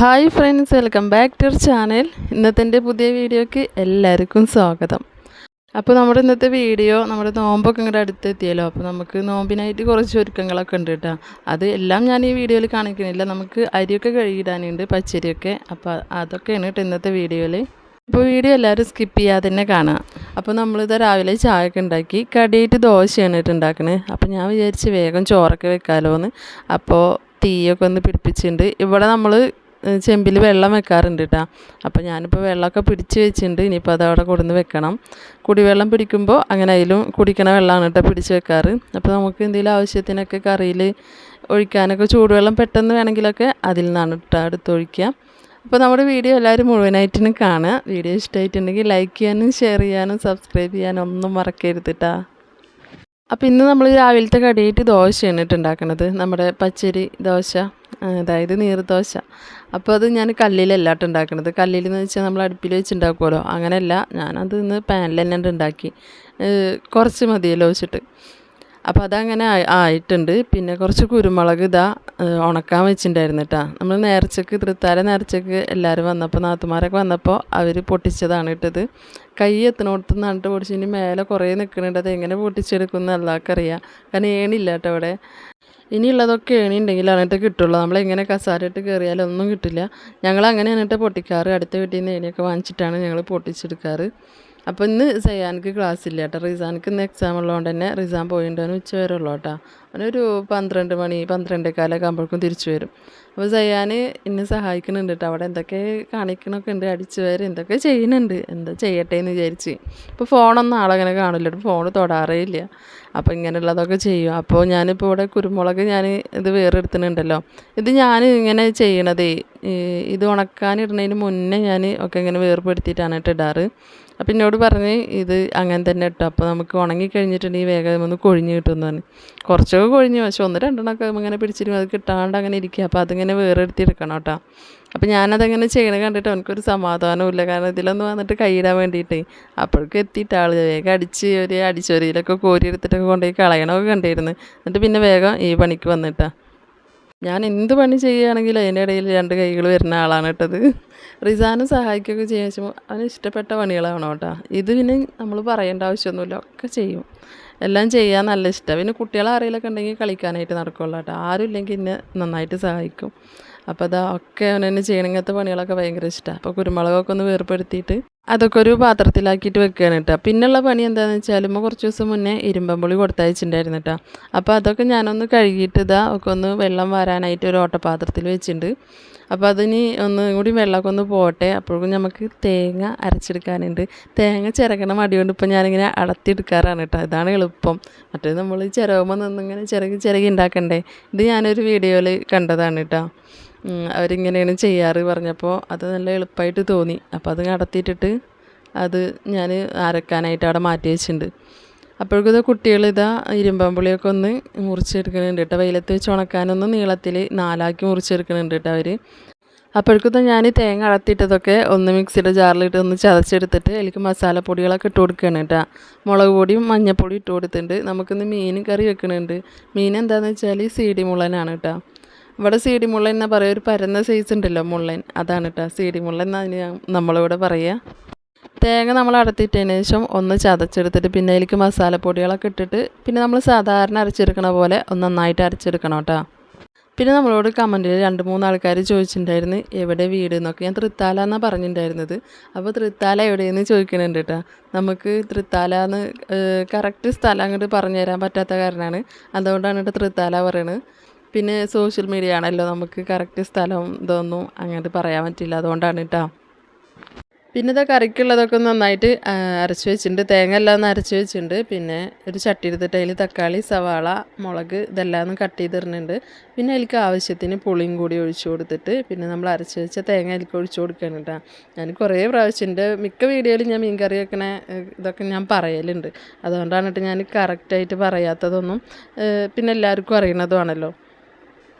Hi friends, welcome back to our channel. ഇന്നത്തെ പുതിയ വീഡിയോക്ക് എല്ലാവർക്കും സ്വാഗതം. അപ്പോൾ നമ്മുടെ ഇന്നത്തെ വീഡിയോ നമ്മുടെ നോമ്പൊക്കെ ഇങ്ങോട്ട് അടുത്തെത്തിയല്ലോ. അപ്പോൾ നമുക്ക് നോമ്പിനായിട്ട് കുറച്ച് ഒരുക്കങ്ങളൊക്കെ ഉണ്ട് കേട്ടോ. അത് എല്ലാം ഞാൻ ഈ വീഡിയോയിൽ കാണിക്കുന്നില്ല. നമുക്ക് അരിയൊക്കെ കഴുകിയിടാനുണ്ട്, പച്ചരിയൊക്കെ. അപ്പോൾ അതൊക്കെയാണ് കേട്ടോ ഇന്നത്തെ വീഡിയോയിൽ. അപ്പോൾ വീഡിയോ എല്ലാവരും സ്കിപ്പ് ചെയ്യാതെ തന്നെ കാണാം. അപ്പോൾ നമ്മളിത് രാവിലെ ചായയൊക്കെ ഉണ്ടാക്കി കടിയായിട്ട് ദോശയാണ് കേട്ടോ ഉണ്ടാക്കുന്നത്. അപ്പോൾ ഞാൻ വിചാരിച്ച് വേഗം ചോറൊക്കെ വെക്കാമല്ലോ എന്ന്. അപ്പോൾ തീയൊക്കെ ഒന്ന് പിടിപ്പിച്ചിട്ടുണ്ട്. ഇവിടെ നമ്മൾ ചെമ്പിൽ വെള്ളം വെക്കാറുണ്ട് കേട്ടോ. അപ്പോൾ ഞാനിപ്പോൾ വെള്ളമൊക്കെ പിടിച്ച് വെച്ചിട്ടുണ്ട്. ഇനിയിപ്പോൾ അതവിടെ കൊടുന്ന് വെക്കണം. കുടിവെള്ളം പിടിക്കുമ്പോൾ അങ്ങനെ അതിലും കുടിക്കണ വെള്ളമാണ് കേട്ടോ പിടിച്ച് വെക്കാറ്. അപ്പോൾ നമുക്ക് എന്തെങ്കിലും ആവശ്യത്തിനൊക്കെ കറിയിൽ ഒഴിക്കാനൊക്കെ ചൂടുവെള്ളം പെട്ടെന്ന് വേണമെങ്കിലൊക്കെ അതിൽ നിന്നാണ് കേട്ടോ എടുത്തൊഴിക്കുക. അപ്പോൾ നമ്മുടെ വീഡിയോ എല്ലാവരും മുഴുവനായിട്ടും കാണുക. വീഡിയോ ഇഷ്ടമായിട്ടുണ്ടെങ്കിൽ ലൈക്ക് ചെയ്യാനും ഷെയർ ചെയ്യാനും സബ്സ്ക്രൈബ് ചെയ്യാനും ഒന്നും മറക്കരുത് കേട്ടോ. അപ്പോൾ ഇന്ന് നമ്മൾ രാവിലത്തെ കടിയായിട്ട് ദോശയാണ് കേട്ടോ ഉണ്ടാക്കുന്നത്. നമ്മുടെ പച്ചരി ദോശ, അതായത് നീർദോശ. അപ്പോൾ അത് ഞാൻ കല്ലിലല്ല കേട്ടോ ഉണ്ടാക്കുന്നത്. കല്ലിലെന്ന് വെച്ചാൽ നമ്മൾ അടുപ്പിൽ വെച്ച് ഉണ്ടാക്കുമല്ലോ, അങ്ങനെയല്ല. ഞാനത് ഇന്ന് പാനിൽ തന്നെ ഉണ്ടാക്കി. കുറച്ച് മതിയല്ലോ വെച്ചിട്ട്. അപ്പോൾ അതങ്ങനെ ആയിട്ടുണ്ട്. പിന്നെ കുറച്ച് കുരുമുളക് ഉണക്കാൻ വെച്ചിട്ടുണ്ടായിരുന്നു കേട്ടോ. നമ്മൾ നേർച്ചക്ക് തൃത്താല നേർച്ചക്ക് എല്ലാവരും വന്നപ്പോൾ, നാത്തുമാരൊക്കെ വന്നപ്പോൾ അവർ പൊട്ടിച്ചതാണ് ഇട്ടത്. കൈ എത്തണോടത്ത് നട്ട് പൊടിച്ചതിന് മേലെ കുറേ നിൽക്കുന്നുണ്ട്. അത് എങ്ങനെ പൊട്ടിച്ചെടുക്കുമെന്ന് എല്ലാവർക്കറിയാം. കാരണം ഏണില്ല കേട്ടോ അവിടെ. ഇനിയുള്ളതൊക്കെ ഏണി ഉണ്ടെങ്കിലാണ് കേട്ടോ കിട്ടുള്ളൂ. നമ്മളെങ്ങനെ കസാരയിട്ട് കയറിയാലും ഒന്നും കിട്ടില്ല. ഞങ്ങൾ അങ്ങനെയാണ് കേട്ടോ പൊട്ടിക്കാറ്. അടുത്ത വീട്ടിൽ നിന്ന് ഏണിയൊക്കെ വാങ്ങിച്ചിട്ടാണ് ഞങ്ങൾ പൊട്ടിച്ചെടുക്കാറ്. അപ്പോൾ ഇന്ന് സയാൻക്ക് ക്ലാസ് ഇല്ല കേട്ടോ. റിസാൻക്ക് ഇന്ന് എക്സാം ഉള്ളതുകൊണ്ട് തന്നെ റിസാൻ പോയിട്ടാണ് ഉച്ച വരെ ഉള്ളൂ കേട്ടോ. അവനൊരു 12 മണി 12:15 ആകുമ്പോഴേക്കും തിരിച്ചു വരും. അപ്പോൾ സയാൻ എന്നെ സഹായിക്കുന്നുണ്ട് കേട്ടോ. അവിടെ എന്തൊക്കെ കാണിക്കണമൊക്കെ ഉണ്ട്, അടിച്ചു വരെ എന്തൊക്കെ ചെയ്യുന്നുണ്ട്. എന്താ ചെയ്യട്ടെ എന്ന് വിചാരിച്ച്. ഇപ്പോൾ ഫോണൊന്നും ആളങ്ങനെ കാണില്ല, ഫോൺ തൊടാറേ ഇല്ല. അപ്പോൾ ഇങ്ങനെയുള്ളതൊക്കെ ചെയ്യും. അപ്പോൾ ഞാനിപ്പോൾ ഇവിടെ കുരുമുളക് ഇത് വേറെ എടുത്തിട്ടുണ്ടല്ലോ. ഇത് ഞാൻ ഇങ്ങനെ ചെയ്യണതേ, ഇത് ഉണക്കാനിടുന്നതിന് മുന്നേ ഞാൻ ഒക്കെ ഇങ്ങനെ വേർപ്പെടുത്തിയിട്ടാണ് കേട്ടോ ഇടാറ്. അപ്പം എന്നോട് പറഞ്ഞ് ഇത് അങ്ങനെ തന്നെ ഇട്ടോ. അപ്പോൾ നമുക്ക് ഉണങ്ങി കഴിഞ്ഞിട്ടുണ്ടെങ്കിൽ വേഗം ഒന്ന് കൊഴിഞ്ഞ് കിട്ടുമെന്ന് പറഞ്ഞു. കുറച്ചൊക്കെ കൊഴിഞ്ഞു, പക്ഷെ 1-2 ഇങ്ങനെ പിടിച്ചിട്ട് അത് കിട്ടാണ്ട് അങ്ങനെ ഇരിക്കുക. അപ്പോൾ അതിങ്ങനെ വേറെ എടുത്തിരിക്കണം കേട്ടോ. അപ്പോൾ ഞാനതങ്ങനെ ചെയ്യണത് കണ്ടിട്ട് എനിക്കൊരു സമാധാനമില്ല. കാരണം ഇതിലൊന്ന് വന്നിട്ട് കൈയിടാൻ വേണ്ടിയിട്ടേ. അപ്പോഴേക്കും എത്തിയിട്ട് ആൾ വേഗം അടിച്ചൊരിയിലൊക്കെ കോരി എടുത്തിട്ടൊക്കെ കൊണ്ടുപോയി കളയണമൊക്കെ കണ്ടിരുന്നു. എന്നിട്ട് പിന്നെ വേഗം ഈ പണിക്ക് വന്നിട്ടാ. ഞാൻ എന്ത് പണി ചെയ്യുകയാണെങ്കിലും അതിൻ്റെ ഇടയിൽ 2 കൈകൾ വരുന്ന ആളാണ് കേട്ടത്. റിസാനും സഹായിക്കുകയൊക്കെ ചെയ്യുമ്പോൾ അവന് ഇഷ്ടപ്പെട്ട പണികളാണ് കേട്ടോ. ഇത് പിന്നെ നമ്മൾ പറയേണ്ട ആവശ്യമൊന്നുമില്ല, ഒക്കെ ചെയ്യും. എല്ലാം ചെയ്യാൻ നല്ല ഇഷ്ടമാണ്. പിന്നെ കുട്ടികളെ ആരെങ്കിലുമൊക്കെ ഉണ്ടെങ്കിൽ കളിക്കാനായിട്ട് നടക്കുള്ളൂ കേട്ടോ. ആരും ഇല്ലെങ്കിൽ എന്നെ നന്നായിട്ട് സഹായിക്കും. അപ്പോൾ ഒക്കെ അവൻ തന്നെ ചെയ്യണം. ഇങ്ങനത്തെ പണികളൊക്കെ ഭയങ്കര ഇഷ്ടമാണ്. അപ്പോൾ കുരുമുളകൊക്കെ ഒന്ന് വേർപ്പെടുത്തിയിട്ട് അതൊക്കെ ഒരു പാത്രത്തിലാക്കിയിട്ട് വെക്കുകയാണ് കേട്ടോ. പിന്നെയുള്ള പണി എന്താണെന്ന് വെച്ചാൽ കുറച്ച് ദിവസം മുന്നേ ഇരുമ്പമ്പുളി കൊടുത്തയച്ചിട്ടുണ്ടായിരുന്നു കേട്ടോ. അപ്പോൾ അതൊക്കെ ഞാനൊന്ന് കഴുകിയിട്ട് ഒക്കെ ഒന്ന് വെള്ളം വരാനായിട്ട് ഒരു ഓട്ടപാത്രത്തിൽ വെച്ചിട്ടുണ്ട്. അപ്പോൾ അതിന് ഒന്നും കൂടി വെള്ളമൊക്കെ ഒന്ന് പോട്ടെ. അപ്പോഴേക്കും നമുക്ക് തേങ്ങ അരച്ചെടുക്കാനുണ്ട്. തേങ്ങ ചിരകണ മടികൊണ്ട് ഇപ്പോൾ ഞാനിങ്ങനെ അടത്തിയെടുക്കാറാണ് കേട്ടോ. ഇതാണ് എളുപ്പം. മറ്റേത് നമ്മൾ ചിരകുമ്പോൾ നിന്നിങ്ങനെ ചിരകി ഉണ്ടാക്കണ്ടേ. ഇത് ഞാനൊരു വീഡിയോയിൽ കണ്ടതാണ് കേട്ടോ. അവരിങ്ങനെയാണ് ചെയ്യാറ് പറഞ്ഞപ്പോൾ അത് നല്ല എളുപ്പമായിട്ട് തോന്നി. അപ്പോൾ അത് അടത്തിയിട്ടിട്ട് അത് ഞാൻ അരക്കാനായിട്ട് അവിടെ മാറ്റി വെച്ചിട്ടുണ്ട്. അപ്പോഴേക്കും കുട്ടികൾ ഇരുമ്പമ്പുളിയൊക്കെ ഒന്ന് മുറിച്ചെടുക്കുന്നുണ്ട് കേട്ടോ. വെയിലത്ത് വെച്ച് ഉണക്കാനൊന്ന് നീളത്തിൽ 4 മുറിച്ചെടുക്കുന്നുണ്ട് കേട്ടോ അവർ. അപ്പോഴേക്കും ഞാൻ തേങ്ങ അടത്തിയിട്ടതൊക്കെ ഒന്ന് മിക്സിയുടെ ജാറിലിട്ട് ഒന്ന് ചതച്ചെടുത്തിട്ട് അതിലേക്ക് മസാലപ്പൊടികളൊക്കെ ഇട്ട് കൊടുക്കുകയാണ് കേട്ടോ. മുളക് പൊടിയും മഞ്ഞൾപ്പൊടിയും ഇട്ട് കൊടുത്തിട്ടുണ്ട്. നമുക്കിന്ന് മീൻ കറി വെക്കുന്നുണ്ട്. മീൻ എന്താണെന്ന് വെച്ചാൽ സീഡി മുള്ളനാണ് കേട്ടോ. ഇവിടെ സീഡി മുള്ളൻ എന്നാ പറയുക. ഒരു പരന്ന സൈസ് ഉണ്ടല്ലോ മുള്ളൻ, അതാണ് കേട്ടോ സീഡി മുള്ളൻ എന്നാണ് നമ്മളിവിടെ പറയുക. തേങ്ങ നമ്മൾ അടത്തിയിട്ടതിന് ശേഷം ഒന്ന് ചതച്ചെടുത്തിട്ട് പിന്നെ അതിലേക്ക് മസാലപ്പൊടികളൊക്കെ ഇട്ടിട്ട് പിന്നെ നമ്മൾ സാധാരണ അരച്ചെടുക്കണ പോലെ ഒന്ന് നന്നായിട്ട് അരച്ചെടുക്കണം കേട്ടോ. പിന്നെ നമ്മളോട് കമൻറ്റിൽ 2-3 ആൾക്കാർ ചോദിച്ചിട്ടുണ്ടായിരുന്നു എവിടെ വീട് എന്നൊക്കെ. ഞാൻ തൃത്താല എന്നാണ് പറഞ്ഞിട്ടുണ്ടായിരുന്നത്. അപ്പോൾ തൃത്താല എവിടെയെന്ന് ചോദിക്കുന്നുണ്ട് കേട്ടോ. നമുക്ക് തൃത്താല എന്ന് കറക്റ്റ് സ്ഥലം അങ്ങോട്ട് പറഞ്ഞു തരാൻ പറ്റാത്ത കാരണമാണ്. അതുകൊണ്ടാണ് കേട്ടോ തൃത്താല പറയണത്. പിന്നെ സോഷ്യൽ മീഡിയ ആണല്ലോ, നമുക്ക് കറക്റ്റ് സ്ഥലം ഇതൊന്നും അങ്ങോട്ട് പറയാൻ പറ്റില്ല. അതുകൊണ്ടാണ് കേട്ടോ. പിന്നെ കറിക്കുള്ളതൊക്കെ നന്നായിട്ട് അരച്ച് വെച്ചിട്ടുണ്ട്. തേങ്ങ എല്ലാം ഒന്ന് അരച്ച് വെച്ചിട്ടുണ്ട്. പിന്നെ ഒരു ചട്ടി എടുത്തിട്ട് അതിൽ തക്കാളി, സവാള, മുളക് ഇതെല്ലാം ഒന്ന് കട്ട് ചെയ്തിടുന്നുണ്ട്. പിന്നെ അതിലേക്ക് ആവശ്യത്തിന് പുളിയും കൂടി ഒഴിച്ചു കൊടുത്തിട്ട് പിന്നെ നമ്മൾ അരച്ച് വെച്ച തേങ്ങ അതിലേക്ക് ഒഴിച്ചു കൊടുക്കണം കേട്ടോ. ഞാൻ കുറേ പ്രാവശ്യം മിക്ക വീഡിയോയിൽ ഞാൻ മീൻ കറി വെക്കണ ഇതൊക്കെ ഞാൻ പറയലുണ്ട്. അതുകൊണ്ടാണ് കേട്ടോ ഞാൻ കറക്റ്റായിട്ട് പറയാത്തതൊന്നും. പിന്നെ എല്ലാവർക്കും അറിയണതുമാണല്ലോ,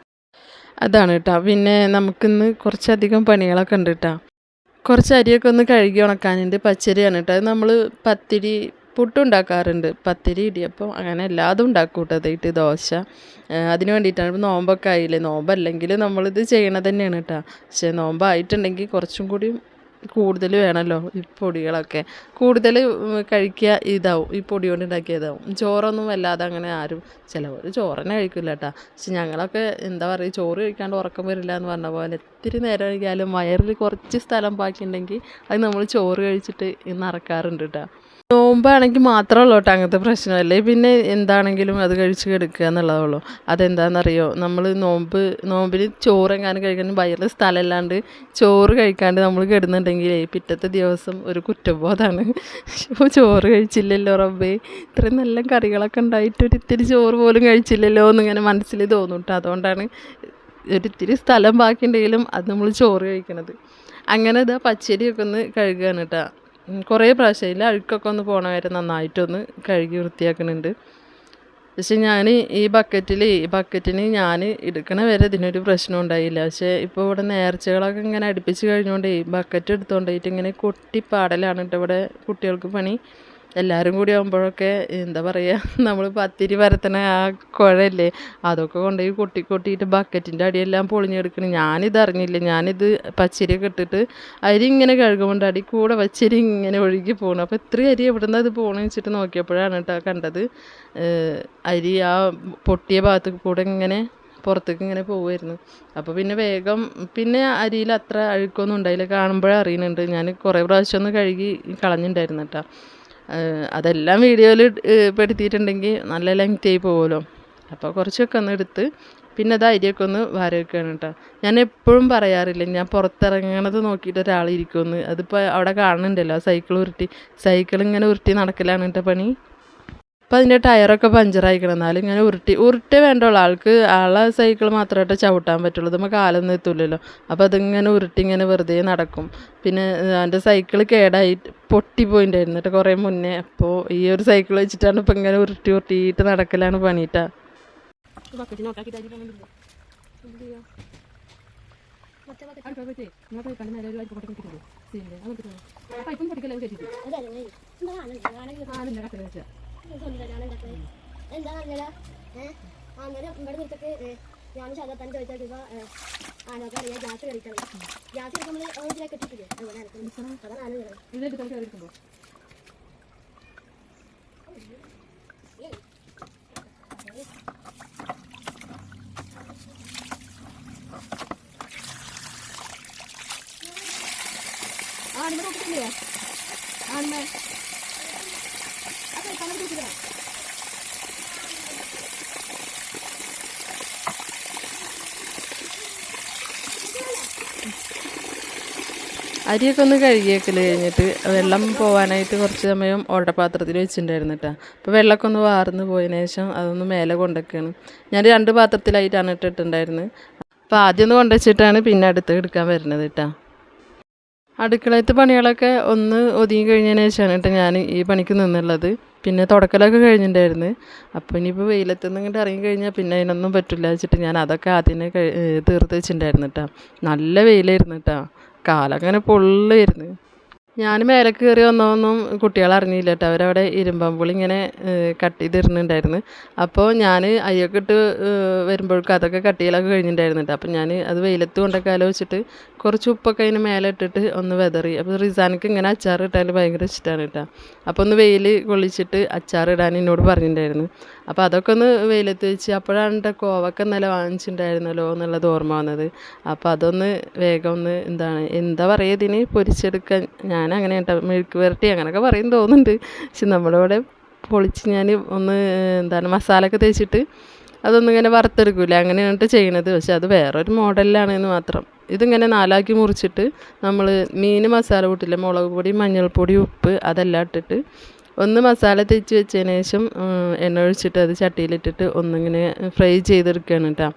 അതാണ് കേട്ടോ. പിന്നെ നമുക്കിന്ന് കുറച്ചധികം പണികളൊക്കെ ഉണ്ട് കേട്ടോ. കുറച്ച് അരിയൊക്കെ ഒന്ന് കഴുകി ഉണക്കാനുണ്ട്. പച്ചരിയാണ് കേട്ടോ. അത് നമ്മൾ പത്തിരി പുട്ടുണ്ടാക്കാറുണ്ട്, പത്തിരി, ഇടിയപ്പം, അങ്ങനെ എല്ലാതും ഉണ്ടാക്കും കേട്ടോ. അതായിട്ട് ദോശ. അതിന് വേണ്ടിയിട്ടാണ്. ഇപ്പോൾ നോമ്പൊക്കെ ആയില്ലേ, നോമ്പല്ലെങ്കിൽ നമ്മളിത് ചെയ്യണത് തന്നെയാണ് കേട്ടോ. പക്ഷേ നോമ്പായിട്ടുണ്ടെങ്കിൽ കുറച്ചും കൂടി കൂടുതൽ വേണമല്ലോ ഈ പൊടികളൊക്കെ. കൂടുതൽ കഴിക്കുക ഇതാവും, ഈ പൊടി കൊണ്ട് ഉണ്ടാക്കിയതാവും. ചോറൊന്നും വല്ലാതെ അങ്ങനെ ആരും, ചിലവർ ചോറ് തന്നെ കഴിക്കില്ല കേട്ടോ. പക്ഷെ ഞങ്ങളൊക്കെ എന്താ പറയുക, ചോറ് കഴിക്കാണ്ട് ഉറക്കം വരില്ല എന്ന് പറഞ്ഞ പോലെ ഇത്തിരി നേരം കഴിക്കാലും വയറിൽ കുറച്ച് സ്ഥലം ബാക്കിയുണ്ടെങ്കിൽ അത് നമ്മൾ ചോറ് കഴിച്ചിട്ട് നിറക്കാറുണ്ട് കേട്ടോ. നോമ്പാണെങ്കിൽ മാത്രമേ ഉള്ളൂ കേട്ടോ അങ്ങനത്തെ പ്രശ്നമല്ലേ. പിന്നെ എന്താണെങ്കിലും അത് കഴിച്ച് കിടക്കുക എന്നുള്ളതേ ഉള്ളൂ. അതെന്താണെന്നറിയോ, നമ്മൾ നോമ്പിന് ചോറ് എങ്ങാനും കഴിക്കാൻ വയറിൽ സ്ഥലമില്ലാണ്ട് ചോറ് കഴിക്കാണ്ട് നമ്മൾ കിടന്നുണ്ടെങ്കിൽ പിറ്റത്തെ ദിവസം ഒരു കുറ്റബോധമാണ്. ചോറ് കഴിച്ചില്ലല്ലോ റബ്ബേ, ഇത്രയും നല്ല കറികളൊക്കെ ഉണ്ടായിട്ട് ഒരിത്തിരി ചോറ് പോലും കഴിച്ചില്ലല്ലോ എന്നിങ്ങനെ മനസ്സിൽ തോന്നും കേട്ടോ. അതുകൊണ്ടാണ് ഒരിത്തിരി സ്ഥലം ബാക്കിയുണ്ടെങ്കിലും അത് നമ്മൾ ചോറ് കഴിക്കണത്. അങ്ങനെ ഇതാ പച്ചരിയൊക്കെ ഒന്ന് കഴുകുകയാണ് കേട്ടോ. കുറേ പ്രാവശ്യം ഇല്ല, അഴുക്കൊക്കെ ഒന്ന് പോണ വരെ നന്നായിട്ടൊന്ന് കഴുകി വൃത്തിയാക്കുന്നുണ്ട്. പക്ഷെ ഞാൻ ഈ ബക്കറ്റിന് ഞാൻ എടുക്കണ വരെ ഇതിനൊരു പ്രശ്നം ഉണ്ടായില്ല. പക്ഷേ ഇപ്പോൾ ഇവിടെ നേർച്ചകളൊക്കെ ഇങ്ങനെ അടുപ്പിച്ച് കഴിഞ്ഞുകൊണ്ടേ ബക്കറ്റ് എടുത്തുകൊണ്ടായിട്ട് ഇങ്ങനെ കൊട്ടിപ്പാടലാണ് കേട്ടോ ഇവിടെ കുട്ടികൾക്ക് പണി. എല്ലാവരും കൂടി ആകുമ്പോഴൊക്കെ എന്താ പറയുക, നമ്മൾ പത്തിരി പരത്തണ ആ കുഴയില്ലേ, അതൊക്കെ കൊണ്ടുപോയി കൊട്ടിയിട്ട് ബക്കറ്റിൻ്റെ അടിയെല്ലാം പൊളിഞ്ഞെടുക്കണം. ഞാനിത് അറിഞ്ഞില്ല. ഞാനിത് പച്ചരിയൊക്കെ ഇട്ടിട്ട് അരി ഇങ്ങനെ കഴുകുമ്പോൾ അടി കൂടെ പച്ചരി ഇങ്ങനെ ഒഴുകി പോകണം. അപ്പോൾ ഇത്ര അരി എവിടെ നിന്ന് അത് പോകണമെന്ന് വെച്ചിട്ട് നോക്കിയപ്പോഴാണ് കേട്ടോ കണ്ടത്. അരി ആ പൊട്ടിയ ഭാഗത്ത് കൂടെ ഇങ്ങനെ പുറത്തേക്ക് ഇങ്ങനെ പോവുമായിരുന്നു. അപ്പോൾ പിന്നെ വേഗം, പിന്നെ അരിയിൽ അത്ര അഴുക്കൊന്നും ഉണ്ടായില്ല. കാണുമ്പോഴേ അറിയുന്നുണ്ട്. ഞാൻ കുറേ പ്രാവശ്യം ഒന്ന് കഴുകി കളഞ്ഞിട്ടുണ്ടായിരുന്നു കേട്ടോ. അതെല്ലാം വീഡിയോയിൽ പെടുത്തിയിട്ടുണ്ടെങ്കിൽ നല്ല ലെങ്ത് ആയി പോകുമല്ലോ. അപ്പോൾ കുറച്ചൊക്കെ ഒന്ന് എടുത്ത് പിന്നെ അത് അരിയൊക്കെ ഒന്ന് വാരി വെക്കുകയാണ് കേട്ടോ. ഞാൻ എപ്പോഴും പറയാറില്ല, ഞാൻ പുറത്തിറങ്ങണത് നോക്കിയിട്ട് ഒരാൾ ഇരിക്കുമെന്ന്. അതിപ്പോൾ അവിടെ കാണുന്നുണ്ടല്ലോ, സൈക്കിൾ ഇങ്ങനെ ഉരുട്ടി നടക്കലാണ് കേട്ടോ പണി. അപ്പോൾ അതിൻ്റെ ടയറൊക്കെ പഞ്ചറായിക്കണം. എന്നാലും ഇങ്ങനെ ഉരുട്ടി വേണ്ടുള്ളൂ. ആളെ സൈക്കിൾ മാത്രമായിട്ട് ചവിട്ടാൻ പറ്റുള്ളൂ. നമുക്ക് കാലൊന്നും എത്തില്ലല്ലോ. അപ്പോൾ അതിങ്ങനെ ഉരുട്ടി ഇങ്ങനെ വെറുതെ നടക്കും. പിന്നെ എൻ്റെ സൈക്കിൾ കേടായി പൊട്ടിപ്പോയിട്ടുണ്ടായിരുന്നു കേട്ടോ കുറേ മുന്നേ. അപ്പോൾ ഈ ഒരു സൈക്കിൾ വെച്ചിട്ടാണ് ഇപ്പോൾ ഇങ്ങനെ ഉരുട്ടിയിട്ട് നടക്കലാണ് പണിയിട്ടാ. എന്താ പറഞ്ഞാ അങ്ങനെ ഇവിടെ നിർത്തിട്ട് ഞാൻ ശതത്താൻ ചോദിച്ചാൽ ആനൊക്കെ അറിയാം ഗ്യാസ് കഴിക്കണം. ഗ്യാസ് നമ്മൾ ഇതിലേക്ക് എത്തിക്കില്ലേ, അതാണ് ആണിമ നോക്കിട്ടില്ലേ, ആണിമ അതെ കണ്ണു നോക്കില്ല. അരിയൊക്കെ ഒന്ന് കഴുകിയേക്കൽ കഴിഞ്ഞിട്ട് വെള്ളം പോകാനായിട്ട് കുറച്ച് സമയം ഓട്ടപാത്രത്തിൽ വെച്ചിട്ടുണ്ടായിരുന്നു കേട്ടോ. അപ്പോൾ വെള്ളമൊക്കെ ഒന്ന് വാർന്ന് പോയതിന് ശേഷം അതൊന്ന് മേലെ കൊണ്ടുവയ്ക്കുകയാണ്. ഞാൻ 2 പാത്രത്തിലായിട്ടാണ് ഇട്ടിട്ടുണ്ടായിരുന്നത്. അപ്പോൾ ആദ്യം ഒന്ന് കൊണ്ടുവച്ചിട്ടാണ് പിന്നെ അടുത്ത് എടുക്കാൻ വരുന്നത് കേട്ടോ. അടുക്കളയത്തെ പണികളൊക്കെ ഒന്ന് ഒതുങ്ങി കഴിഞ്ഞതിന് ശേഷമാണ് കേട്ടോ ഞാൻ ഈ പണിക്ക് നിന്നുള്ളത്. പിന്നെ തുടക്കലൊക്കെ കഴിഞ്ഞിട്ടുണ്ടായിരുന്നു. അപ്പോൾ ഇനിയിപ്പോൾ വെയിലത്തുനിന്ന് ഇങ്ങോട്ട് ഇറങ്ങി കഴിഞ്ഞാൽ പിന്നെ അതിനൊന്നും പറ്റില്ല വെച്ചിട്ട് ഞാൻ അതൊക്കെ ആദ്യമേ തീർത്ത് വെച്ചിട്ടുണ്ടായിരുന്നു കേട്ടോ. നല്ല വെയിലായിരുന്നു കേട്ടോ, കാലങ്ങനെ പൊള്ളായിരുന്നു. ഞാൻ മേലെ കയറി വന്നതൊന്നും കുട്ടികൾ അറിഞ്ഞില്ല കേട്ടോ. അവരവിടെ ഇരുമ്പമ്പുളി ഇങ്ങനെ കട്ട് ചെയ്തിരുന്നുണ്ടായിരുന്നു. അപ്പോൾ ഞാൻ അയ്യൊക്കെ ഇട്ട് വരുമ്പോഴേക്കും അതൊക്കെ കട്ട് ചെയ്യലൊക്കെ കഴിഞ്ഞിട്ടുണ്ടായിരുന്നു കേട്ടോ. അപ്പോൾ ഞാൻ അത് വെയിലത്ത് കൊണ്ടൊക്കെ ആലോചിച്ചിട്ട് കുറച്ച് ഉപ്പൊക്കെ അതിന് മേലെ ഇട്ടിട്ട് ഒന്ന് വെതറി. അപ്പോൾ റിസാനക്ക് ഇങ്ങനെ അച്ചാർ ഇട്ടാൽ ഭയങ്കര ഇഷ്ടമാണ് കേട്ടോ. അപ്പോൾ ഒന്ന് വെയിൽ കൊള്ളിച്ചിട്ട് അച്ചാർ ഇടാൻ എന്നോട് പറഞ്ഞിട്ടുണ്ടായിരുന്നു. അപ്പോൾ അതൊക്കെ ഒന്ന് വെയിലത്ത് വെച്ച്, അപ്പോഴാണ് കേട്ടോ കോവക്ക ഇന്നലെ വാങ്ങിച്ചിട്ടുണ്ടായിരുന്നല്ലോ എന്നുള്ളത് ഓർമ്മ വന്നത്. അപ്പോൾ അതൊന്ന് വേഗം ഒന്ന് എന്താ പറയുക ഇതിന്, പൊരിച്ചെടുക്കാൻ. ഞാൻ അങ്ങനെ കേട്ടോ മെഴുക്ക് വരട്ടി അങ്ങനെയൊക്കെ പറയും തോന്നുന്നുണ്ട്. പക്ഷെ നമ്മളിവിടെ പൊളിച്ച് ഞാൻ ഒന്ന് മസാലയൊക്കെ തേച്ചിട്ട് അതൊന്നിങ്ങനെ വറുത്തെടുക്കില്ല, അങ്ങനെയാണ് കേട്ടോ ചെയ്യണത്. പക്ഷെ അത് വേറൊരു മോഡലിലാണെന്ന് മാത്രം. ഇതിങ്ങനെ 4ആക്കി മുറിച്ചിട്ട് നമ്മൾ മീൻ മസാല കൂട്ടില്ല, മുളക് പൊടി, മഞ്ഞൾപ്പൊടി, ഉപ്പ് അതെല്ലാം ഇട്ടിട്ട് ഒന്ന് മസാല തേച്ച് വെച്ചതിന് ശേഷം എണ്ണ ഒഴിച്ചിട്ട് അത് ചട്ടിയിലിട്ടിട്ട് ഒന്നിങ്ങനെ ഫ്രൈ ചെയ്തെടുക്കുകയാണ് കേട്ടോ.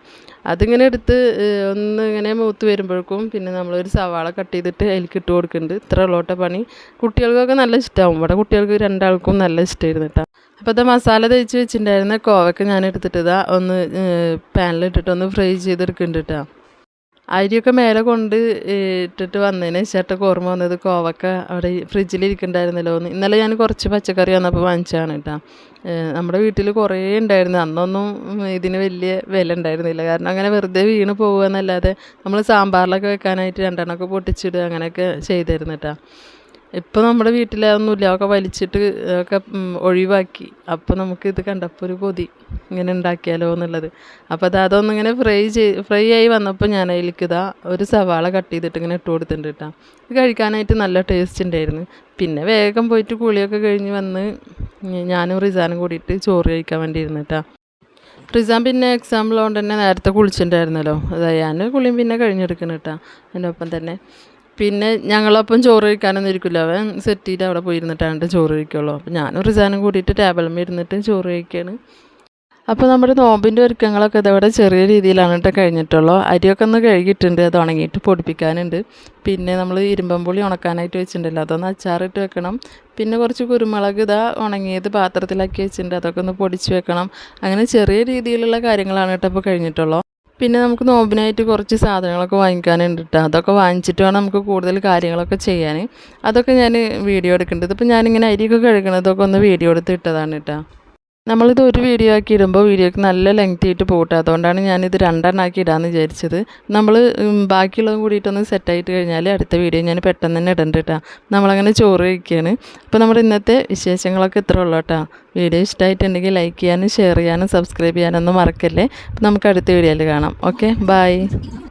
അതിങ്ങനെ എടുത്ത് ഒന്നിങ്ങനെ മൂത്ത് വരുമ്പോഴേക്കും പിന്നെ നമ്മളൊരു സവാള കട്ട് ചെയ്തിട്ട് അതിലേക്ക് ഇട്ട് കൊടുക്കുന്നുണ്ട്. ഇത്ര ഉള്ളോട്ടെ പണി. കുട്ടികൾക്കൊക്കെ നല്ല ഇഷ്ടമാവും. ഇവിടെ കുട്ടികൾക്ക് 2 ആൾക്കും നല്ല ഇഷ്ടമായിരുന്നു കേട്ടോ. അപ്പോൾ അത് മസാല തേച്ച് വെച്ചിട്ടുണ്ടായിരുന്ന കോവയ്ക്ക് ഞാൻ എടുത്തിട്ട് ഒന്ന് പാനിലിട്ടിട്ട് ഒന്ന് ഫ്രൈ ചെയ്തെടുക്കുന്നുണ്ട് കേട്ടോ. അരിയൊക്കെ മേലെ കൊണ്ട് ഇട്ടിട്ട് വന്നതിന് ശേഷമൊക്കെ ഓർമ്മ വന്നത് കോവക്ക അവിടെ ഫ്രിഡ്ജിലിരിക്കണ്ടായിരുന്നല്ലോ എന്ന്. ഇന്നലെ ഞാൻ കുറച്ച് പച്ചക്കറി വന്നപ്പോൾ വാങ്ങിച്ചതാണ് കേട്ടോ. നമ്മുടെ വീട്ടിൽ കുറേ ഉണ്ടായിരുന്നു. അന്നൊന്നും ഇതിന് വലിയ വില ഉണ്ടായിരുന്നില്ല. കാരണം അങ്ങനെ വെറുതെ വീണ് പോകുക എന്നല്ലാതെ നമ്മൾ സാമ്പാറിലൊക്കെ വെക്കാനായിട്ട് 2 എണ്ണമൊക്കെ പൊട്ടിച്ചിടുക അങ്ങനെയൊക്കെ ചെയ്തിരുന്നു കേട്ടോ. ഇപ്പോൾ നമ്മുടെ വീട്ടിൽ അതൊന്നുമില്ല. ഒക്കെ വലിച്ചിട്ട് ഒക്കെ ഒഴിവാക്കി. അപ്പോൾ നമുക്ക് ഇത് കണ്ടപ്പോൾ ഒരു കൊതി ഇങ്ങനെ ഉണ്ടാക്കിയാലോ എന്നുള്ളത്. അപ്പോൾ അതൊന്നിങ്ങനെ ഫ്രൈ ആയി വന്നപ്പോൾ ഞാൻ അതിലേക്ക് ഒരു സവാള കട്ട് ചെയ്തിട്ട് ഇങ്ങനെ ഇട്ട് കൊടുത്തിട്ടുണ്ട് കേട്ടോ. ഇത് കഴിക്കാനായിട്ട് നല്ല ടേസ്റ്റ് ഉണ്ടായിരുന്നു. പിന്നെ വേഗം പോയിട്ട് കുളിയൊക്കെ കഴിഞ്ഞ് വന്ന് ഞാനും റിസാനും കൂടിയിട്ട് ചോറ് കഴിക്കാൻ വേണ്ടി ഇരുന്നു കേട്ടോ. റിസാൻ പിന്നെ എക്സാം ഉള്ളതുകൊണ്ട് തന്നെ നേരത്തെ കുളിച്ചിട്ടുണ്ടായിരുന്നല്ലോ. ഞാൻ കുളിയും പിന്നെ കഴിഞ്ഞെടുക്കണം കേട്ടോ എൻ്റെ ഒപ്പം തന്നെ. പിന്നെ ഞങ്ങളപ്പം ചോറ് കഴിക്കാനൊന്നും ഇരിക്കില്ല. അവൻ സെറ്റ് ചെയ്ത് അവിടെ പോയിരുന്നിട്ടാണ് ചോറ് കഴിക്കുള്ളൂ. അപ്പോൾ ഞാനും റിസാനും കൂടിയിട്ട് ടേബിളിൽ ഇരുന്നിട്ട് ചോറ് കഴിക്കുകയാണ്. അപ്പോൾ നമ്മുടെ നോമ്പിൻ്റെ ഒരുക്കങ്ങളൊക്കെ ഇതവിടെ ചെറിയ രീതിയിലാണ് കേട്ടോ കഴിഞ്ഞിട്ടുള്ളൂ. അരിയൊക്കെ ഒന്ന് കഴുകിയിട്ടുണ്ട്, അത് ഉണങ്ങിയിട്ട് പൊടിപ്പിക്കാനുണ്ട്. പിന്നെ നമ്മൾ ഇരുമ്പമ്പുളി ഉണക്കാനായിട്ട് വെച്ചിട്ടുണ്ടല്ലോ, അതൊന്ന് അച്ചാറിട്ട് വെക്കണം. പിന്നെ കുറച്ച് കുരുമുളക് ഉണങ്ങിയത് പാത്രത്തിലാക്കി വെച്ചിട്ടുണ്ട്, അതൊക്കെ ഒന്ന് പൊടിച്ച് വെക്കണം. അങ്ങനെ ചെറിയ രീതിയിലുള്ള കാര്യങ്ങളാണ് കേട്ടോ ഇപ്പോൾ കഴിഞ്ഞിട്ടുള്ളൂ. പിന്നെ നമുക്ക് നോമ്പിനായിട്ട് കുറച്ച് സാധനങ്ങളൊക്കെ വാങ്ങിക്കാനുണ്ട് കേട്ടോ. അതൊക്കെ വാങ്ങിച്ചിട്ട് വേണം നമുക്ക് കൂടുതൽ കാര്യങ്ങളൊക്കെ ചെയ്യാൻ. അതൊക്കെ ഞാൻ വീഡിയോ എടുക്കേണ്ടത്. ഇതിപ്പോൾ ഞാനിങ്ങനെ അരിയൊക്കെ കഴുകണതൊക്കെ ഒന്ന് വീഡിയോ എടുത്ത് ഇട്ടതാണ് കേട്ടോ. നമ്മളിത് ഒരു വീഡിയോ ആക്കി ഇടുമ്പോൾ വീഡിയോക്ക് നല്ല ലെങ്തി ആയിട്ട് പോകട്ടെ. അതുകൊണ്ടാണ് ഞാനിത് 2 എണ്ണമാക്കി ഇടാമെന്ന് വിചാരിച്ചത്. നമ്മൾ ബാക്കിയുള്ളതും കൂടിയിട്ടൊന്ന് സെറ്റായിട്ട് കഴിഞ്ഞാൽ അടുത്ത വീഡിയോ ഞാൻ പെട്ടെന്ന് തന്നെ ഇടണ്ട കേട്ടോ. നമ്മളങ്ങനെ ചോറ് കഴിക്കുകയാണ്. അപ്പോൾ നമ്മുടെ ഇന്നത്തെ വിശേഷങ്ങളൊക്കെ ഇത്ര ഉള്ളൂ കേട്ടോ. വീഡിയോ ഇഷ്ടമായിട്ടുണ്ടെങ്കിൽ ലൈക്ക് ചെയ്യാനും ഷെയർ ചെയ്യാനും സബ്സ്ക്രൈബ് ചെയ്യാനൊന്നും മറക്കല്ലേ. അപ്പോൾ നമുക്ക് അടുത്ത വീഡിയോയിൽ കാണാം. Okay, by.